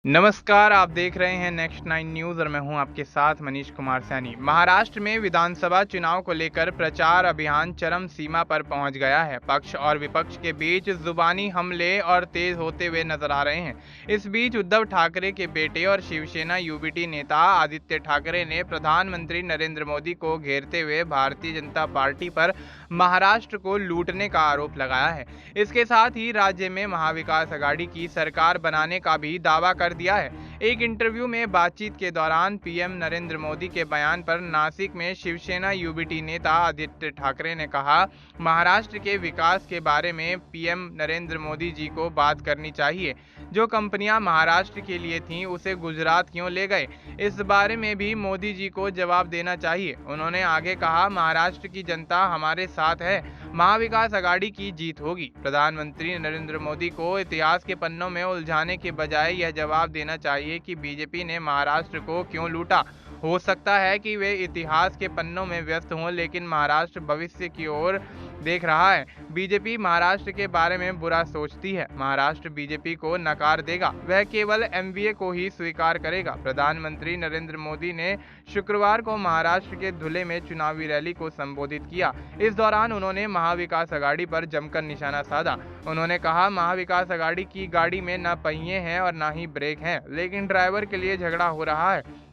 नमस्कार, आप देख रहे हैं नेक्स्ट 9 न्यूज़ और मैं हूं आपके साथ मनीष कुमार सैनी। महाराष्ट्र में विधानसभा चुनाव को लेकर प्रचार अभियान चरम सीमा पर पहुंच गया है। पक्ष और विपक्ष के बीच जुबानी हमले और तेज होते हुए नजर आ रहे हैं। इस बीच उद्धव ठाकरे के बेटे और शिवसेना यूबीटी नेता आदित्य ठाकरे ने प्रधानमंत्री नरेंद्र मोदी को घेरते हुए भारतीय जनता पार्टी पर महाराष्ट्र को लूटने का आरोप लगाया है। इसके साथ ही राज्य में महाविकास अघाड़ी की सरकार बनाने का भी दावा कर दिया है। एक इंटरव्यू में बातचीत के दौरान पीएम नरेंद्र मोदी के बयान पर नासिक में शिवसेना यूबीटी नेता आदित्य ठाकरे ने कहा, महाराष्ट्र के विकास के बारे में पीएम नरेंद्र मोदी जी को बात करनी चाहिए। जो कंपनियां महाराष्ट्र के लिए थीं उसे गुजरात क्यों ले गए, इस बारे में भी मोदी जी को जवाब देना चाहिए। उन्होंने आगे कहा, महाराष्ट्र की जनता हमारे साथ है, महाविकास अघाड़ी की जीत होगी। प्रधानमंत्री नरेंद्र मोदी को इतिहास के पन्नों में उलझाने के बजाय यह जवाब देना चाहिए कि बीजेपी ने महाराष्ट्र को क्यों लूटा। हो सकता है कि वे इतिहास के पन्नों में व्यस्त हों, लेकिन महाराष्ट्र भविष्य की ओर देख रहा है। बीजेपी महाराष्ट्र के बारे में बुरा सोचती है। महाराष्ट्र बीजेपी को नकार देगा, वह केवल एमवीए को ही स्वीकार करेगा। प्रधानमंत्री नरेंद्र मोदी ने शुक्रवार को महाराष्ट्र के धुले में चुनावी रैली को संबोधित किया। इस दौरान उन्होंने महाविकास अघाड़ी पर जमकर निशाना साधा। उन्होंने कहा, महाविकास अघाड़ी की गाड़ी में न पहिए हैं और न ही ब्रेक हैं, लेकिन ड्राइवर के लिए झगड़ा हो रहा है।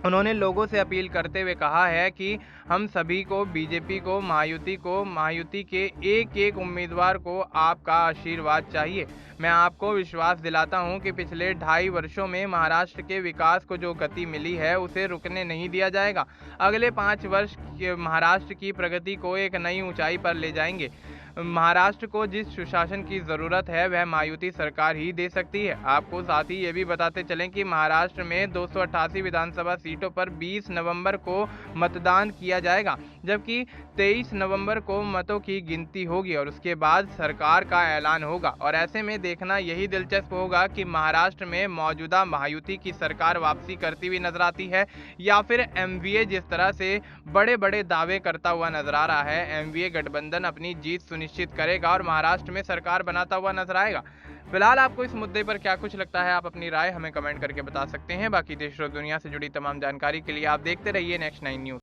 उन्होंने लोगों से अपील करते हुए कहा है कि हम सभी को, बीजेपी को, महायुति के एक एक उम्मीदवार को आपका आशीर्वाद चाहिए। मैं आपको विश्वास दिलाता हूं कि पिछले 2.5 वर्षों में महाराष्ट्र के विकास को जो गति मिली है उसे रुकने नहीं दिया जाएगा। अगले 5 वर्ष महाराष्ट्र की प्रगति को एक नई ऊंचाई पर ले जाएंगे। महाराष्ट्र को जिस सुशासन की जरूरत है वह महायुति सरकार ही दे सकती है। आपको साथ ही ये भी बताते चलें कि महाराष्ट्र में 288 विधानसभा सीटों पर 20 नवंबर को मतदान किया जाएगा, जबकि 23 नवंबर को मतों की गिनती होगी और उसके बाद सरकार का ऐलान होगा। और ऐसे में देखना यही दिलचस्प होगा कि महाराष्ट्र में मौजूदा महायुति की सरकार वापसी करती हुई नजर आती है या फिर एमवीए जिस तरह से बड़े बड़े दावे करता हुआ नजर आ रहा है। एमवीए गठबंधन अपनी जीत सुनिश्चित करेगा और महाराष्ट्र में सरकार बनाता हुआ नजर आएगा। फिलहाल आपको इस मुद्दे पर क्या कुछ लगता है, आप अपनी राय हमें कमेंट करके बता सकते हैं। बाकी देश और दुनिया से जुड़ी तमाम जानकारी के लिए आप देखते रहिए नेक्स्ट 9 न्यूज़।